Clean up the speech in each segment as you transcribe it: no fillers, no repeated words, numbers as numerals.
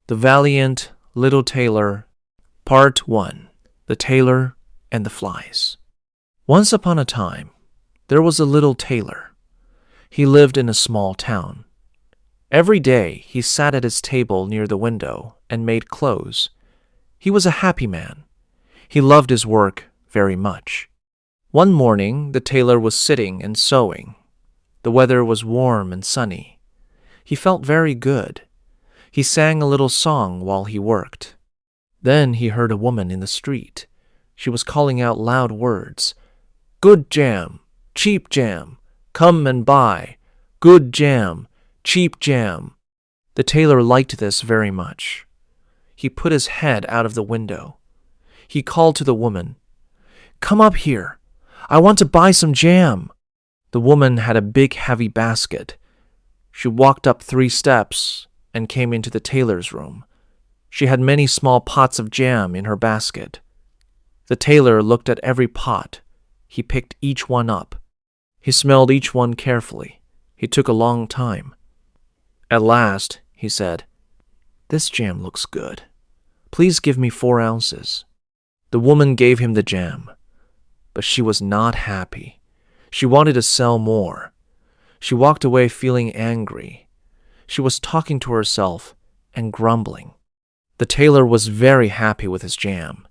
The Valiant Little Tailor, Part 1. The Tailor and the Flies. Once upon a time, there was a little tailor. He lived in a small town. Every day, he sat at his table near the window and made clothes. He was a happy man. He loved his work very much. One morning, the tailor was sitting and sewing. The weather was warm and sunny. He felt very good. He sang a little song while he worked. Then he heard a woman in the street. She was calling out loud words. "Good jam, cheap jam, come and buy. Good jam, cheap jam." The tailor liked this very much. He put his head out of the window. He called to the woman, "Come up here. I want to buy some jam." The woman had a big heavy basket. She walked up 3 steps and came into the tailor's room. She had many small pots of jam in her basket. The tailor looked at every pot. He picked each one up. He smelled each one carefully. He took a long time. At last, he said, "This jam looks good. Please give me 4 ounces. The woman gave him the jam, but she was not happy. She wanted to sell more. She walked away feeling angry. She was talking to herself and grumbling. The tailor was very happy with his jam.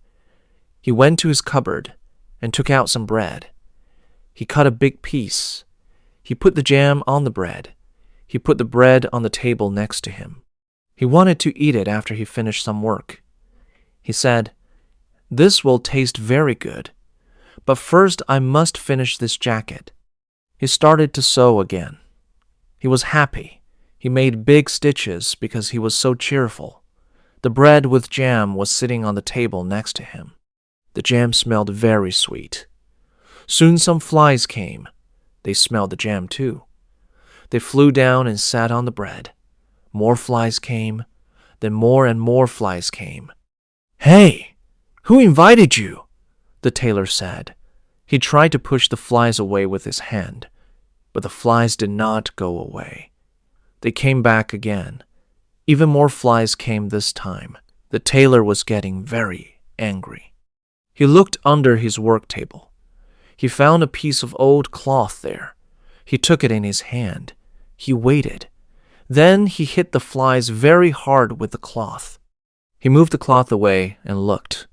He went to his cupboard and took out some bread. He cut a big piece. He put the jam on the bread. He put the bread on the table next to him. He wanted to eat it after he finished some work. He said, "This will taste very good, but first I must finish this jacket." He started to sew again. He was happy. He made big stitches because he was so cheerful. The bread with jam was sitting on the table next to him. The jam smelled very sweet. Soon some flies came. They smelled the jam too. They flew down and sat on the bread. More flies came. Then more and more flies came. "Hey, who invited you?" the tailor said. He tried to push the flies away with his hand, but the flies did not go away. They came back again. Even more flies came this time. The tailor was getting very angry. He looked under his work table. He found a piece of old cloth there. He took it in his hand. He waited. Then he hit the flies very hard with the cloth. He moved the cloth away and looked.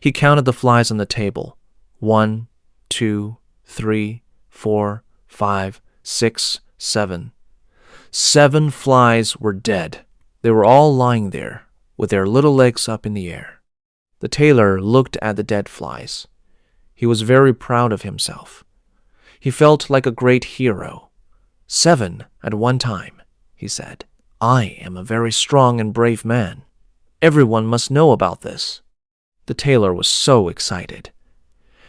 He counted the flies on the table. 1, 2, 3, 4, 5, 6, 7. 7 flies were dead. They were all lying there, with their little legs up in the air. The tailor looked at the dead flies. He was very proud of himself. He felt like a great hero. 7 at one time, he said. "I am a very strong and brave man. Everyone must know about this." The tailor was so excited.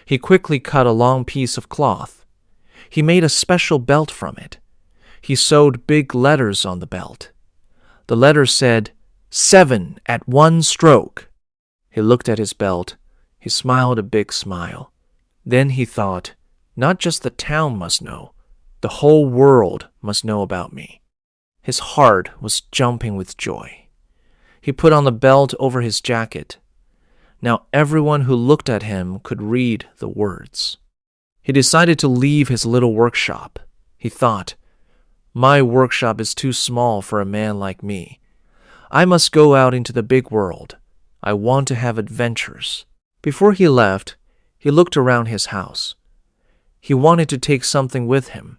He quickly cut a long piece of cloth. He made a special belt from it. He sewed big letters on the belt. The letters said, 7 at one stroke. He looked at his belt. He smiled a big smile. Then he thought, not just the town must know, the whole world must know about me. His heart was jumping with joy. He put on the belt over his jacket. Now everyone who looked at him could read the words. He decided to leave his little workshop. He thought, "My workshop is too small for a man like me. I must go out into the big world. I want to have adventures." Before he left, he looked around his house. He wanted to take something with him.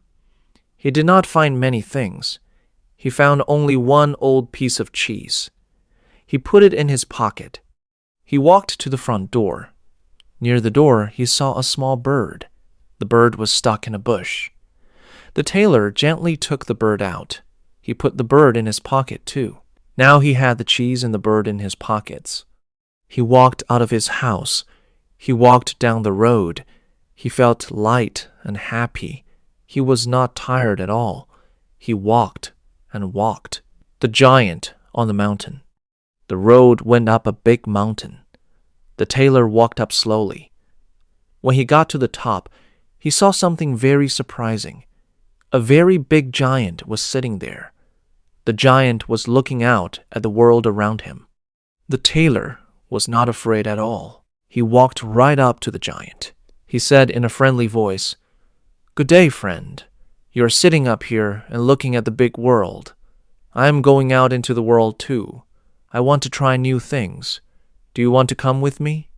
He did not find many things. He found only one old piece of cheese. He put it in his pocket. He walked to the front door. Near the door, he saw a small bird. The bird was stuck in a bush. The tailor gently took the bird out. He put the bird in his pocket too. Now he had the cheese and the bird in his pockets. He walked out of his house. He walked down the road. He felt light and happy. He was not tired at all. He walked and walked. The giant on the mountain. The road went up a big mountain. The tailor walked up slowly. When he got to the top, he saw something very surprising. A very big giant was sitting there. The giant was looking out at the world around him. The tailor was not afraid at all. He walked right up to the giant. He said in a friendly voice, "Good day, friend. You are sitting up here and looking at the big world. I am going out into the world too. I want to try new things. Do you want to come with me?"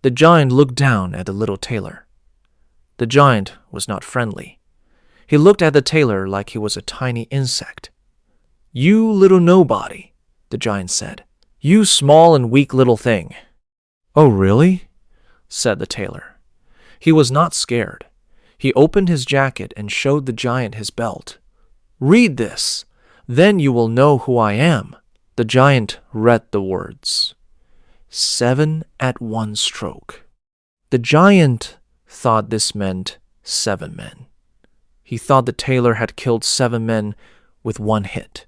The giant looked down at the little tailor. The giant was not friendly. He looked at the tailor like he was a tiny insect. "You little nobody," the giant said. "You small and weak little thing." "Oh, really?" said the tailor. He was not scared. He opened his jacket and showed the giant his belt. "Read this, then you will know who I am." The giant read the words. 7 at one stroke. The giant thought this meant 7 men. He thought the tailor had killed 7 men with one hit.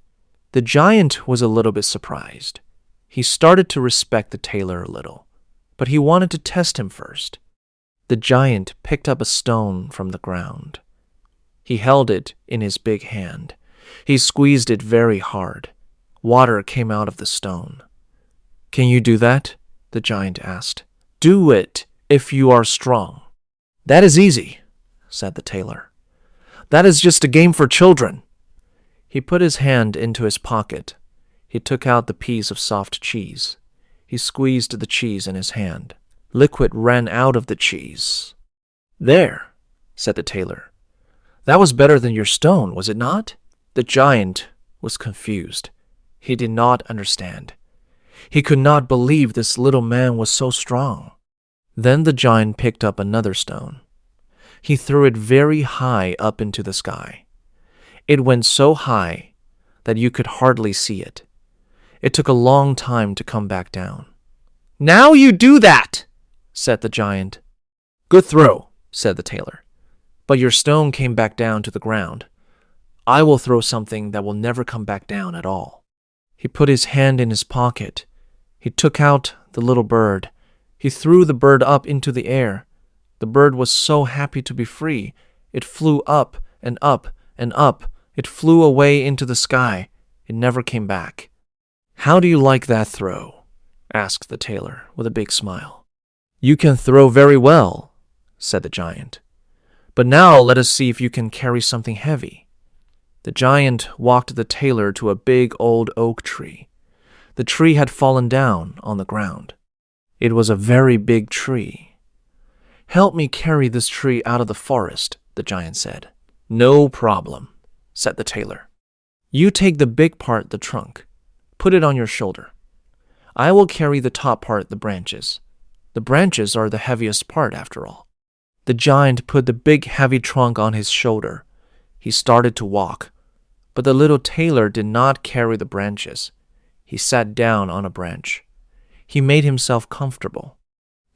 The giant was a little bit surprised. He started to respect the tailor a little, but he wanted to test him first. The giant picked up a stone from the ground. He held it in his big hand. He squeezed it very hard. Water came out of the stone. "Can you do that?" the giant asked. "Do it if you are strong." "That is easy," said the tailor. "That is just a game for children." He put his hand into his pocket. He took out the piece of soft cheese. He squeezed the cheese in his hand. Liquid ran out of the cheese. "There," said the tailor. "That was better than your stone, was it not?" The giant was confused. He did not understand. He could not believe this little man was so strong. Then the giant picked up another stone. He threw it very high up into the sky. It went so high that you could hardly see it. It took a long time to come back down. "Now you do that," said the giant. "Good throw," said the tailor. "But your stone came back down to the ground. I will throw something that will never come back down at all." He put his hand in his pocket. He took out the little bird. He threw the bird up into the air. The bird was so happy to be free. It flew up and up and up. It flew away into the sky. It never came back. "How do you like that throw?" asked the tailor with a big smile. "You can throw very well," said the giant. "But now let us see if you can carry something heavy." The giant walked the tailor to a big old oak tree. The tree had fallen down on the ground. It was a very big tree. "Help me carry this tree out of the forest," the giant said. "No problem," said the tailor. "You take the big part, the trunk. Put it on your shoulder. I will carry the top part, the branches. The branches are the heaviest part, after all." The giant put the big heavy trunk on his shoulder. He started to walk, but the little tailor did not carry the branches. He sat down on a branch. He made himself comfortable.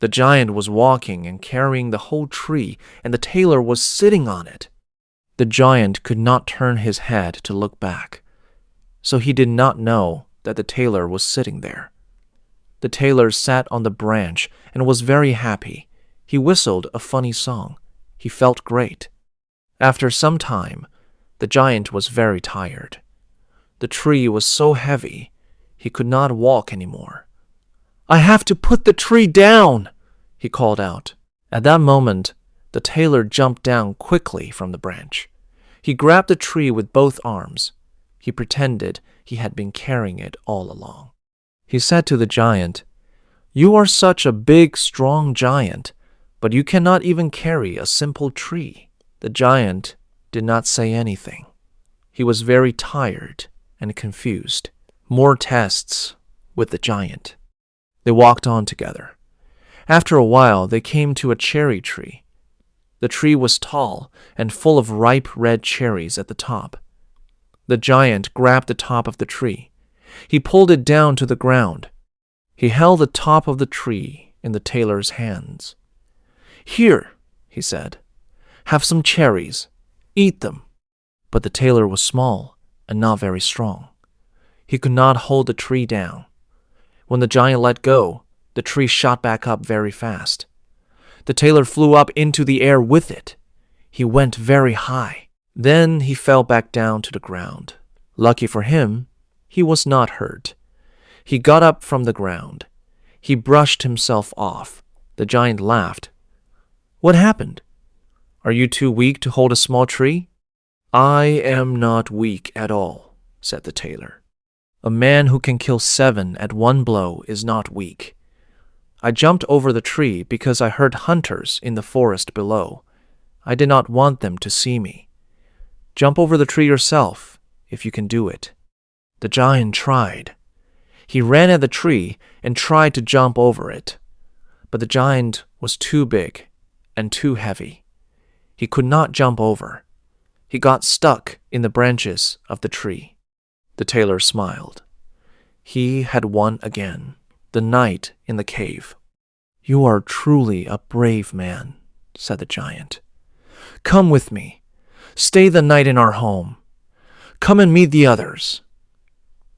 The giant was walking and carrying the whole tree, and the tailor was sitting on it. The giant could not turn his head to look back, so he did not know that the tailor was sitting there. The tailor sat on the branch and was very happy. He whistled a funny song. He felt great. After some time, the giant was very tired. The tree was so heavy, he could not walk anymore. "I have to put the tree down," he called out. At that moment, the tailor jumped down quickly from the branch. He grabbed the tree with both arms. He pretended he had been carrying it all along. He said to the giant, "You are such a big, strong giant, but you cannot even carry a simple tree." The giant did not say anything. He was very tired and confused. More tests with the giant. They walked on together. After a while, they came to a cherry tree. The tree was tall and full of ripe red cherries at the top. The giant grabbed the top of the tree. He pulled it down to the ground. He held the top of the tree in the tailor's hands. "Here," he said, "have some cherries. Eat them." But the tailor was small and not very strong. He could not hold the tree down. When the giant let go, the tree shot back up very fast. The tailor flew up into the air with it. He went very high. Then he fell back down to the ground, Lucky for him, he was not hurt. He got up from the ground. He brushed himself off. The giant laughed. "What happened? Are you too weak to hold a small tree?" "I am not weak at all," said the tailor. "A man who can kill 7 at one blow is not weak. I jumped over the tree because I heard hunters in the forest below. I did not want them to see me. Jump over the tree yourself, if you can do it." The giant tried. He ran at the tree and tried to jump over it. But the giant was too big and too heavy. He could not jump over. He got stuck in the branches of the tree. The tailor smiled. He had won again, the night in the cave. "You are truly a brave man," said the giant. "Come with me. Stay the night in our home. Come and meet the others."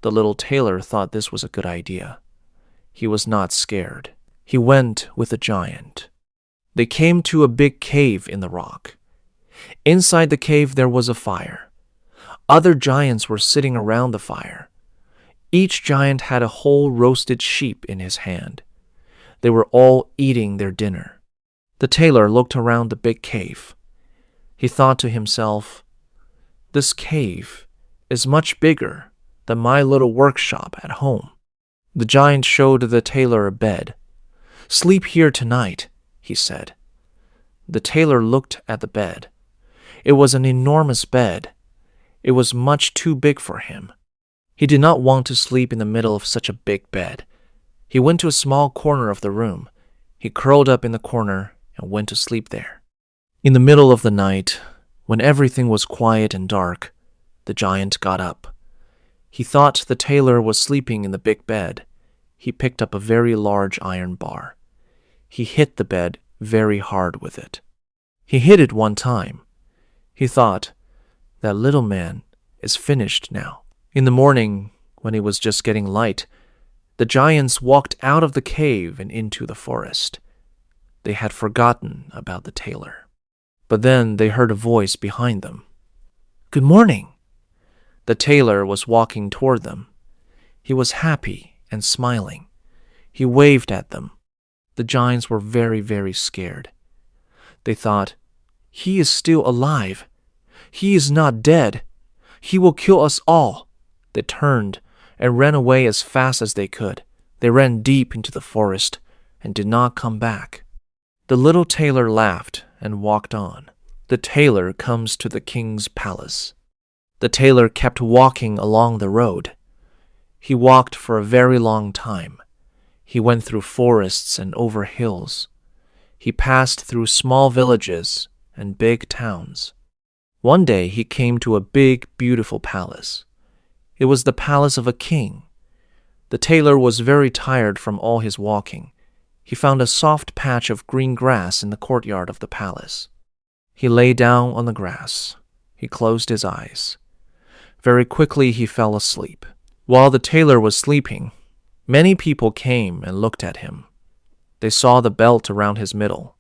The little tailor thought this was a good idea. He was not scared. He went with the giant. They came to a big cave in the rock. Inside the cave there was a fire. Other giants were sitting around the fire. Each giant had a whole roasted sheep in his hand. They were all eating their dinner. The tailor looked around the big cave. He thought to himself, "This cave is much bigger than my little workshop at home." The giant showed the tailor a bed. "Sleep here tonight," he said. The tailor looked at the bed. It was an enormous bed. It was much too big for him. He did not want to sleep in the middle of such a big bed. He went to a small corner of the room. He curled up in the corner and went to sleep there. In the middle of the night, when everything was quiet and dark, the giant got up. He thought the tailor was sleeping in the big bed. He picked up a very large iron bar. He hit the bed very hard with it. He hit it one time. He thought, "That little man is finished now." In the morning, when it was just getting light, the giants walked out of the cave and into the forest. They had forgotten about the tailor. But then they heard a voice behind them. "Good morning." The tailor was walking toward them. He was happy and smiling. He waved at them. The giants were very, very scared. They thought, "He is still alive. He is not dead. He will kill us all." They turned and ran away as fast as they could. They ran deep into the forest and did not come back. The little tailor laughed and walked on. The tailor comes to the king's palace. The tailor kept walking along the road. He walked for a very long time. He went through forests and over hills. He passed through small villages and big towns. One day he came to a big, beautiful palace. It was the palace of a king. The tailor was very tired from all his walking. He found a soft patch of green grass in the courtyard of the palace. He lay down on the grass. He closed his eyes. Very quickly he fell asleep. While the tailor was sleeping, many people came and looked at him. They saw the belt around his middle.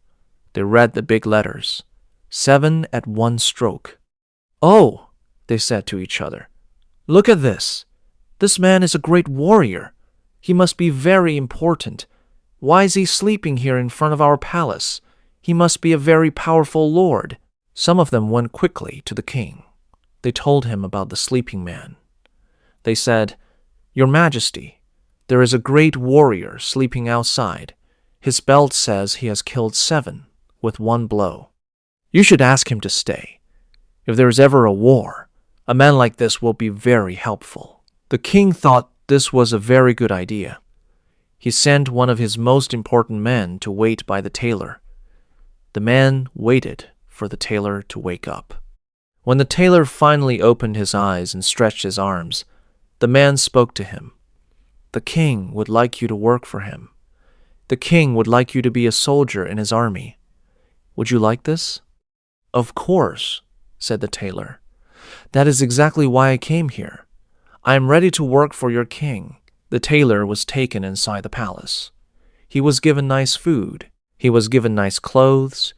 They read the big letters, 7 at one stroke. "Oh," they said to each other, "look at this. This man is a great warrior. He must be very important. Why is he sleeping here in front of our palace? He must be a very powerful lord." Some of them went quickly to the king. They told him about the sleeping man. They said, "Your Majesty, there is a great warrior sleeping outside. His belt says he has killed 7 with one blow. You should ask him to stay. If there is ever a war, a man like this will be very helpful." The king thought this was a very good idea. He sent one of his most important men to wait by the tailor. The man waited for the tailor to wake up. When the tailor finally opened his eyes and stretched his arms, the man spoke to him. "The king would like you to work for him. The king would like you to be a soldier in his army. Would you like this?" "Of course," said the tailor. "That is exactly why I came here. I am ready to work for your king." The tailor was taken inside the palace. He was given nice food. He was given nice clothes.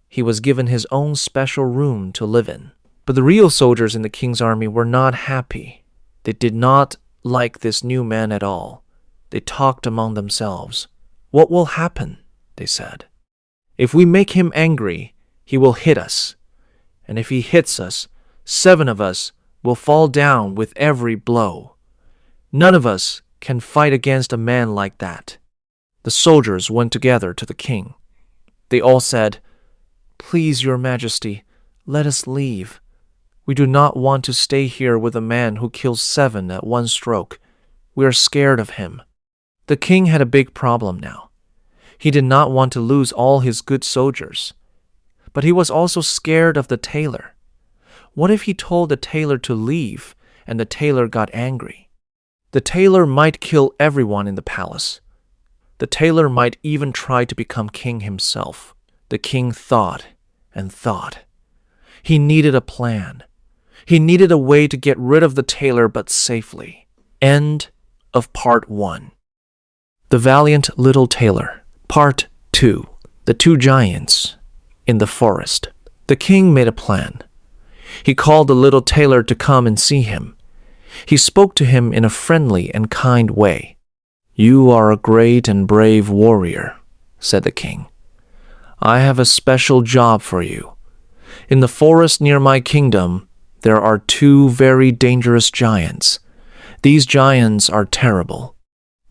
He was given his own special room to live in. But the real soldiers in the king's army were not happy. They did not like this new man at all. They talked among themselves. "What will happen?" they said. "If we make him angry, he will hit us. And if he hits us, 7 of us will fall down with every blow. None of us can fight against a man like that." The soldiers went together to the king. They all said, "Please, your majesty, let us leave. We do not want to stay here with a man who kills 7 at one stroke. We are scared of him." The king had a big problem now. He did not want to lose all his good soldiers. But he was also scared of the tailor. What if he told the tailor to leave and the tailor got angry? The tailor might kill everyone in the palace. The tailor might even try to become king himself. The king thought and thought. He needed a plan. He needed a way to get rid of the tailor but safely. End of Part 1. The Valiant Little Tailor. Part 2. The 2 Giants in the Forest. The king made a plan. He called the little tailor to come and see him. He spoke to him in a friendly and kind way. "You are a great and brave warrior," said the king. "I have a special job for you. In the forest near my kingdom, there are 2 very dangerous giants. These giants are terrible.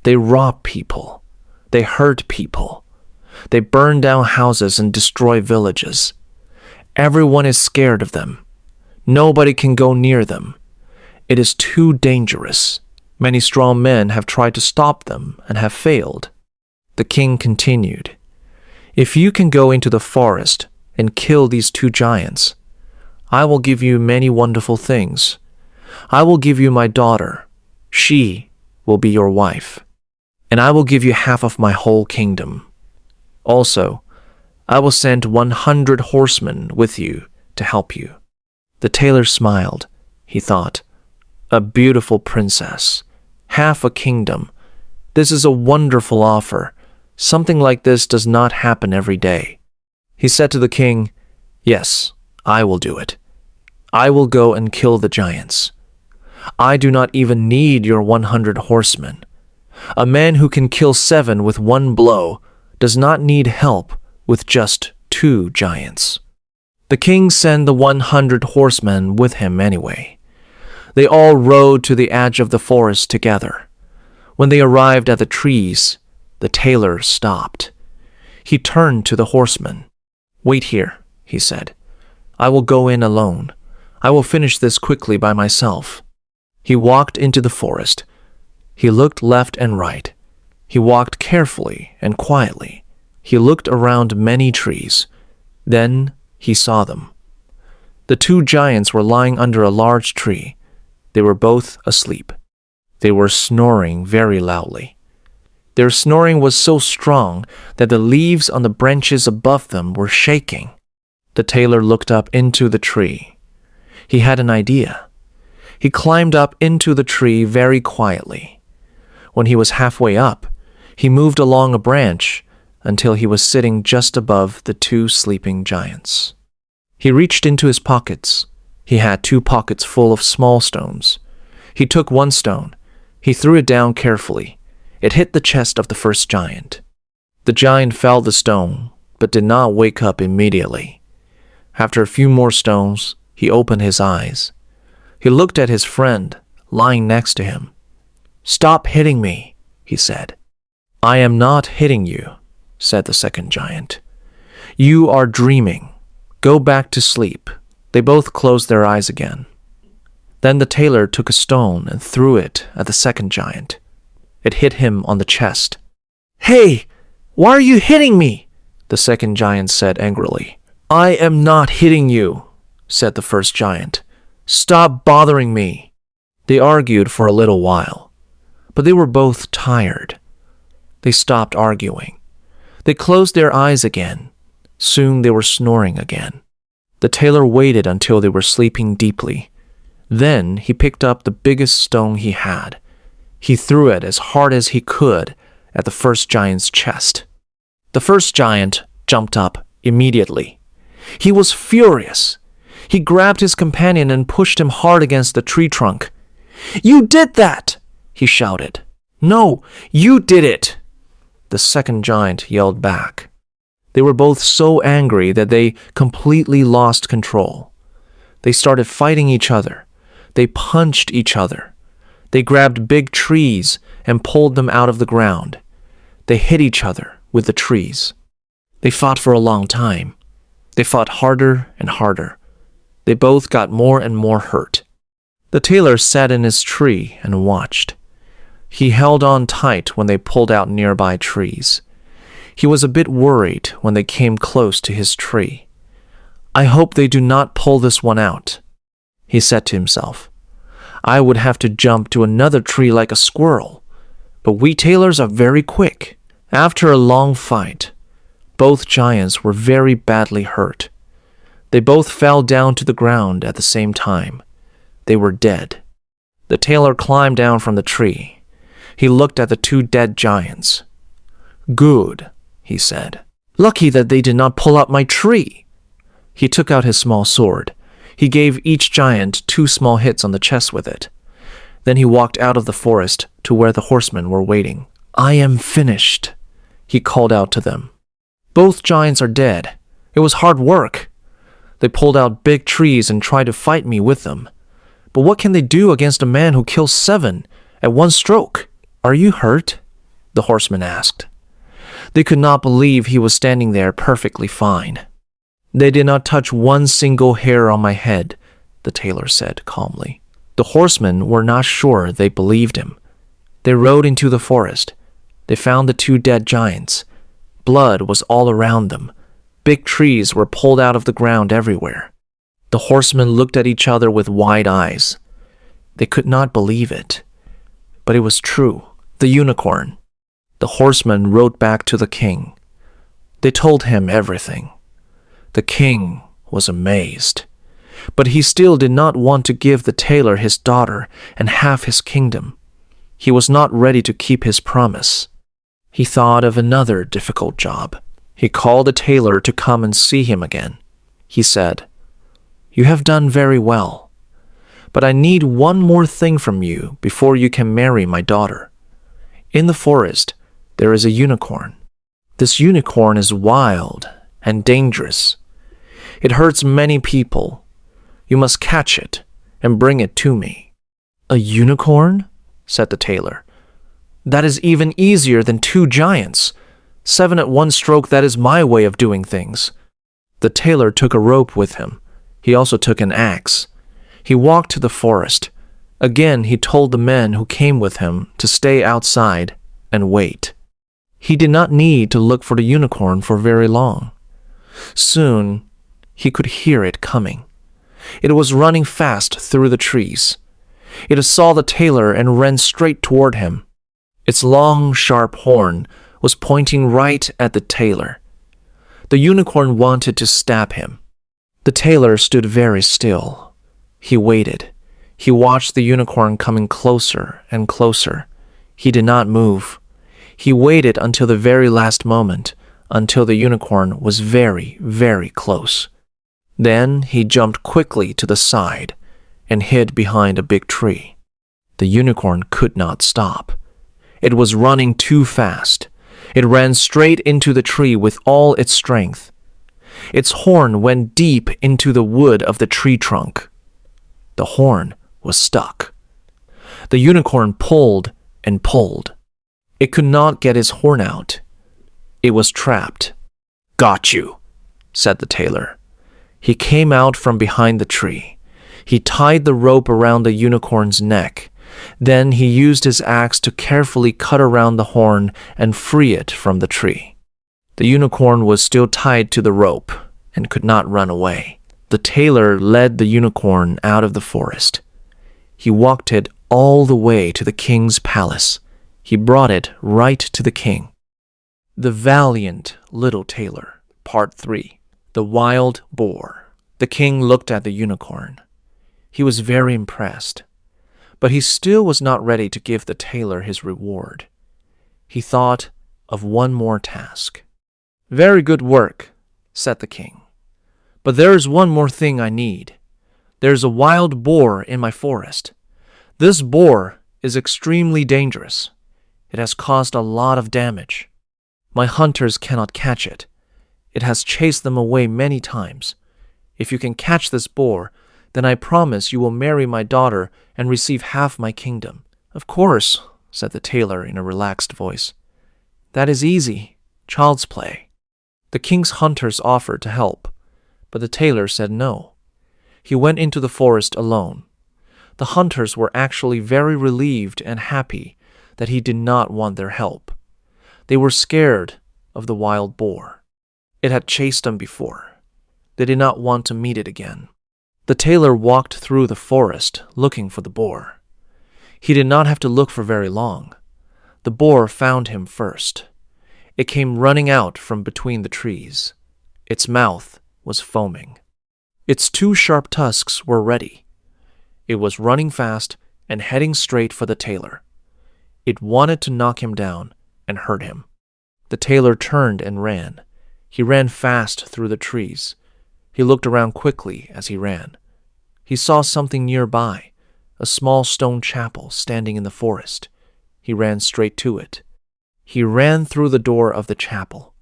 They rob people. They hurt people. They burn down houses and destroy villages. Everyone is scared of them. Nobody can go near them. It is too dangerous. Many strong men have tried to stop them and have failed." The king continued, "If you can go into the forest and kill these 2 giants, I will give you many wonderful things. I will give you my daughter. She will be your wife. And I will give you half of my whole kingdom. Also, I will send 100 horsemen with you to help you." The tailor smiled. He thought, "A beautiful princess. Half a kingdom. This is a wonderful offer. Something like this does not happen every day." He said to the king, "Yes, I will do it. I will go and kill the giants. I do not even need your 100 horsemen. A man who can kill 7 with 1 blow does not need help with just 2 giants." The king sent the 100 horsemen with him anyway. They all rode to the edge of the forest together. When they arrived at the trees, the tailor stopped. He turned to the horsemen. "Wait here," he said. "I will go in alone. I will finish this quickly by myself." He walked into the forest. He looked left and right. He walked carefully and quietly. He looked around many trees. Then he saw them. The 2 giants were lying under a large tree. They were both asleep. They were snoring very loudly. Their snoring was so strong that the leaves on the branches above them were shaking. The tailor looked up into the tree. He had an idea. He climbed up into the tree very quietly. When he was halfway up, he moved along a branch until he was sitting just above the 2 sleeping giants. He reached into his pockets. He had 2 pockets full of small stones. He took 1 stone. He threw it down carefully. It hit the chest of the first giant. The giant felt the stone, but did not wake up immediately. After a few more stones, he opened his eyes. He looked at his friend lying next to him. "Stop hitting me," he said. "I am not hitting you," said the second giant. "You are dreaming. Go back to sleep." They both closed their eyes again. Then the tailor took a stone and threw it at the second giant. It hit him on the chest. "Hey, why are you hitting me?" the second giant said angrily. "I am not hitting you," said the first giant. "Stop bothering me." They argued for a little while, but they were both tired. They stopped arguing. They closed their eyes again. Soon they were snoring again. The tailor waited until they were sleeping deeply. Then he picked up the biggest stone he had. He threw it as hard as he could at the first giant's chest. The first giant jumped up immediately. He was furious. He grabbed his companion and pushed him hard against the tree trunk. "You did that!" he shouted. "No, you did it!" the second giant yelled back. They were both so angry that they completely lost control. They started fighting each other. They punched each other. They grabbed big trees and pulled them out of the ground. They hit each other with the trees. They fought for a long time. They fought harder and harder. They both got more and more hurt. The tailor sat in his tree and watched. He held on tight when they pulled out nearby trees. He was a bit worried when they came close to his tree. "I hope they do not pull this one out," he said to himself. "I would have to jump to another tree like a squirrel, but we tailors are very quick." After a long fight, both giants were very badly hurt. They both fell down to the ground at the same time. They were dead. The tailor climbed down from the tree. He looked at the two dead giants. "Good," he said. "Lucky that they did not pull out my tree." He took out his small sword. He gave each giant 2 small hits on the chest with it. Then he walked out of the forest to where the horsemen were waiting. "I am finished," he called out to them. "Both giants are dead. It was hard work. They pulled out big trees and tried to fight me with them. But what can they do against a man who kills 7 at one stroke?" "Are you hurt?" the horseman asked. They could not believe he was standing there perfectly fine. "They did not touch one single hair on my head," the tailor said calmly. The horsemen were not sure they believed him. They rode into the forest. They found the 2 dead giants. Blood was all around them. Big trees were pulled out of the ground everywhere. The horsemen looked at each other with wide eyes. They could not believe it. But it was true. The unicorn. The horsemen rode back to the king. They told him everything. The king was amazed. But he still did not want to give the tailor his daughter and half his kingdom. He was not ready to keep his promise. He thought of another difficult job. He called the tailor to come and see him again. He said, "You have done very well, but I need one more thing from you before you can marry my daughter. In the forest, there is a unicorn. This unicorn is wild and dangerous. It hurts many people. You must catch it and bring it to me." "A unicorn?" said the tailor. "That is even easier than 2 giants. 7 at one stroke, that is my way of doing things." The tailor took a rope with him. He also took an axe. He walked to the forest. Again, he told the men who came with him to stay outside and wait. He did not need to look for the unicorn for very long. Soon, he could hear it coming. It was running fast through the trees. It saw the tailor and ran straight toward him. Its long, sharp horn was pointing right at the tailor. The unicorn wanted to stab him. The tailor stood very still. He waited. He watched the unicorn coming closer and closer. He did not move. He waited until the very last moment, until the unicorn was very, very close. Then he jumped quickly to the side and hid behind a big tree. The unicorn could not stop. It was running too fast. It ran straight into the tree with all its strength. Its horn went deep into the wood of the tree trunk. The horn was stuck. The unicorn pulled and pulled. It could not get its horn out. It was trapped. "Got you," said the tailor. He came out from behind the tree. He tied the rope around the unicorn's neck. Then he used his axe to carefully cut around the horn and free it from the tree. The unicorn was still tied to the rope and could not run away. The tailor led the unicorn out of the forest. He walked it all the way to the king's palace. He brought it right to the king. The Valiant Little Tailor, Part 3. The Wild Boar. The king looked at the unicorn. He was very impressed, but he still was not ready to give the tailor his reward. He thought of one more task. "Very good work," said the king. "But there is one more thing I need. There is a wild boar in my forest. This boar is extremely dangerous. It has caused a lot of damage. My hunters cannot catch it. It has chased them away many times. If you can catch this boar, then I promise you will marry my daughter and receive half my kingdom." "Of course," said the tailor in a relaxed voice. "That is easy. Child's play." The king's hunters offered to help, but the tailor said no. He went into the forest alone. The hunters were actually very relieved and happy that he did not want their help. They were scared of the wild boar. It had chased them before. They did not want to meet it again. The tailor walked through the forest looking for the boar. He did not have to look for very long. The boar found him first. It came running out from between the trees. Its mouth was foaming. Its two sharp tusks were ready. It was running fast and heading straight for the tailor. It wanted to knock him down and hurt him. The tailor turned and ran. He ran fast through the trees. He looked around quickly as he ran. He saw something nearby, a small stone chapel standing in the forest. He ran straight to it. He ran through the door of the chapel.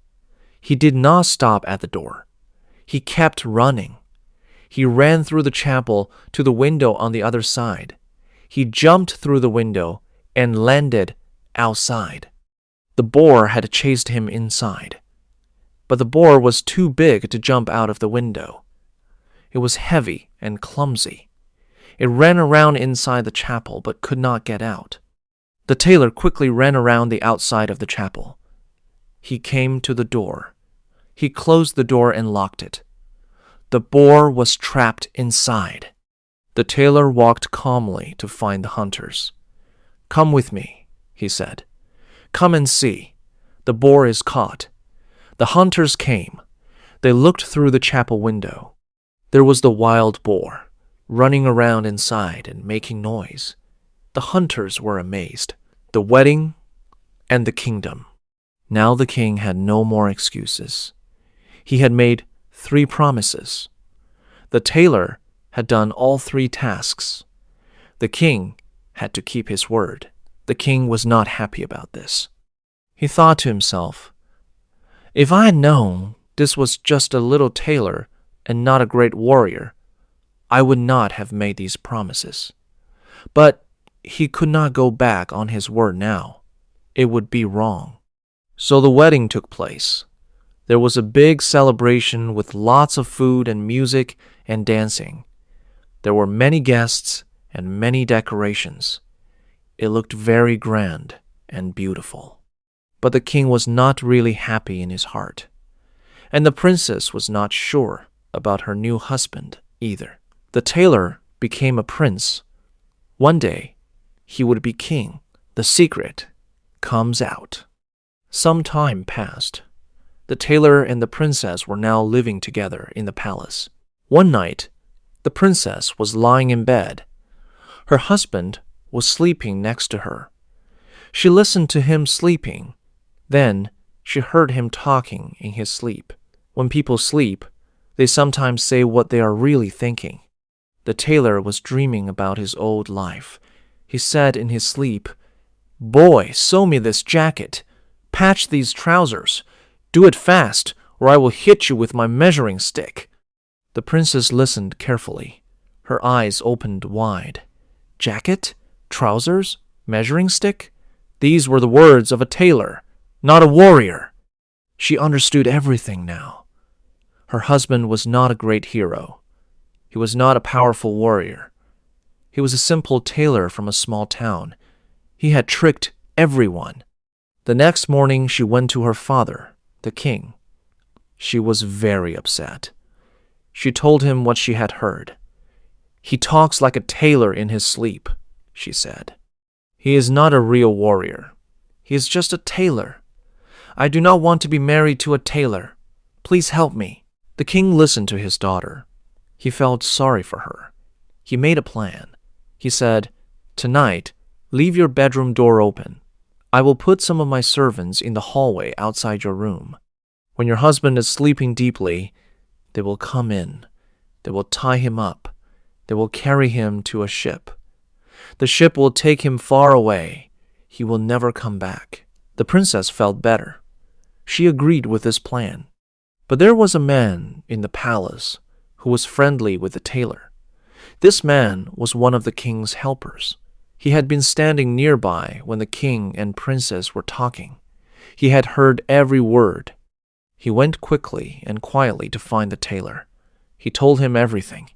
He did not stop at the door. He kept running. He ran through the chapel to the window on the other side. He jumped through the window and landed outside. The boar had chased him inside, but the boar was too big to jump out of the window. It was heavy and clumsy. It ran around inside the chapel but could not get out. The tailor quickly ran around the outside of the chapel. He came to the door. He closed the door and locked it. The boar was trapped inside. The tailor walked calmly to find the hunters. "Come with me," he said. "Come and see. The boar is caught." The hunters came. They looked through the chapel window. There was the wild boar, running around inside and making noise. The hunters were amazed. The wedding and the kingdom. Now the king had no more excuses. He had made 3 promises. The tailor had done all 3 tasks. The king had to keep his word. The king was not happy about this. He thought to himself, "If I had known this was just a little tailor and not a great warrior, I would not have made these promises." But he could not go back on his word now. It would be wrong. So the wedding took place. There was a big celebration with lots of food and music and dancing. There were many guests and many decorations. It looked very grand and beautiful. But the king was not really happy in his heart. And the princess was not sure about her new husband either. The tailor became a prince. One day, he would be king. The secret comes out. Some time passed. The tailor and the princess were now living together in the palace. One night, the princess was lying in bed. Her husband was sleeping next to her. She listened to him sleeping. Then she heard him talking in his sleep. When people sleep, they sometimes say what they are really thinking. The tailor was dreaming about his old life. He said in his sleep, "Boy, sew me this jacket. Patch these trousers. Do it fast, or I will hit you with my measuring stick." The princess listened carefully. Her eyes opened wide. Jacket? Trousers? Measuring stick? These were the words of a tailor, not a warrior. She understood everything now. Her husband was not a great hero. He was not a powerful warrior. He was a simple tailor from a small town. He had tricked everyone. The next morning she went to her father, the king. She was very upset. She told him what she had heard. "He talks like a tailor in his sleep," she said. "He is not a real warrior. He is just a tailor. I do not want to be married to a tailor. Please help me." The king listened to his daughter. He felt sorry for her. He made a plan. He said, "Tonight, leave your bedroom door open. I will put some of my servants in the hallway outside your room. When your husband is sleeping deeply, they will come in. They will tie him up. They will carry him to a ship. The ship will take him far away. He will never come back. The princess felt better. She agreed with this plan. But there was a man in the palace who was friendly with the tailor. This man was one of the king's helpers. He had been standing nearby when the king and princess were talking. He had heard every word. He went quickly and quietly to find the tailor. He told him everything.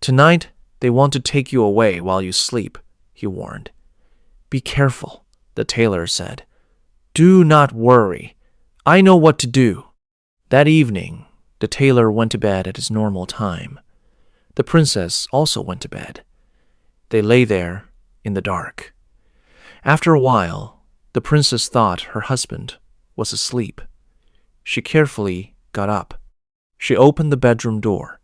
"Tonight, they want to take you away while you sleep," he warned. "Be careful," the tailor said. "Do not worry. I know what to do." That evening, the tailor went to bed at his normal time. The princess also went to bed. They lay there in the dark. After a while, the princess thought her husband was asleep. She carefully got up. She opened the bedroom door.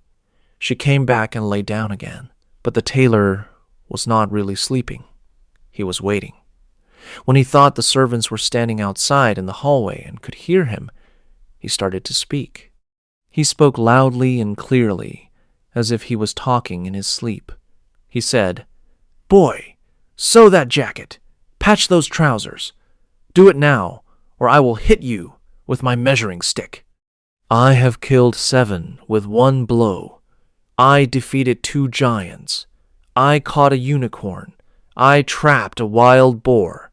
She came back and lay down again, but the tailor was not really sleeping. He was waiting. When he thought the servants were standing outside in the hallway and could hear him, he started to speak. He spoke loudly and clearly, as if he was talking in his sleep. He said, "Boy, sew that jacket. Patch those trousers. Do it now, or I will hit you with my measuring stick. I have killed 7 with 1 blow. I defeated 2 giants. I caught a unicorn. I trapped a wild boar.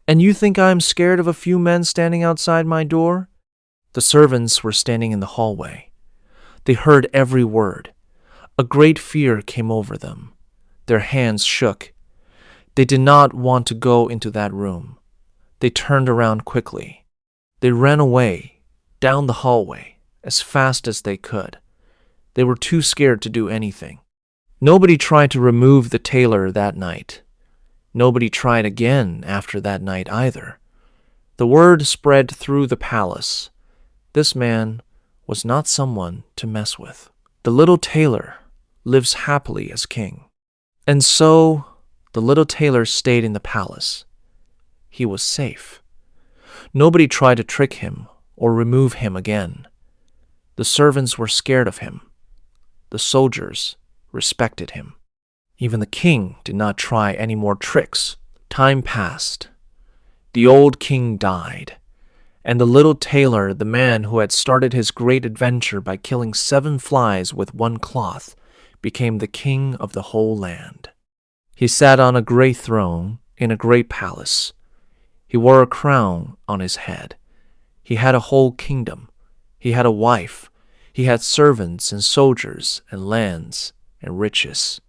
And you think I'm scared of a few men standing outside my door?" The servants were standing in the hallway. They heard every word. A great fear came over them. Their hands shook. They did not want to go into that room. They turned around quickly. They ran away, down the hallway, as fast as they could. They were too scared to do anything. Nobody tried to remove the tailor that night. Nobody tried again after that night either. The word spread through the palace. This man was not someone to mess with. The little tailor lives happily as king. And so the little tailor stayed in the palace. He was safe. Nobody tried to trick him or remove him again. The servants were scared of him. The soldiers respected him. Even the king did not try any more tricks. Time passed. The old king died, and the little tailor, the man who had started his great adventure by killing 7 flies with 1 cloth, became the king of the whole land. He sat on a great throne in a great palace. He wore a crown on his head. He had a whole kingdom. He had a wife. He had servants and soldiers and lands and riches.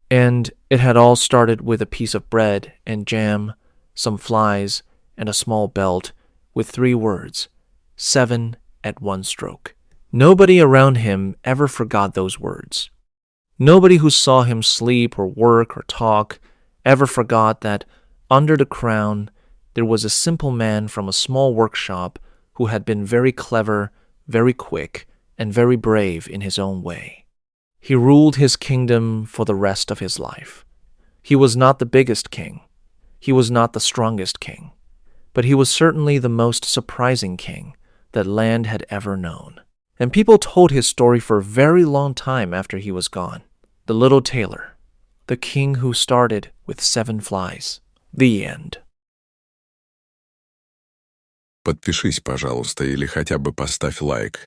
And it had all started with a piece of bread and jam, some flies, and a small belt with 3 words, 7 at 1 stroke. Nobody around him ever forgot those words. Nobody who saw him sleep or work or talk ever forgot that under the crown there was a simple man from a small workshop who had been very clever, very quick, and very brave in his own way. He ruled his kingdom for the rest of his life. He was not the biggest king. He was not the strongest king. But he was certainly the most surprising king that land had ever known. And people told his story for a very long time after he was gone. The little tailor, the king who started with 7 flies. The end. Подпишись, пожалуйста, или хотя бы поставь лайк.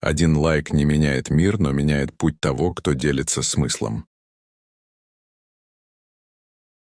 1 лайк не меняет мир, но меняет путь того, кто делится смыслом.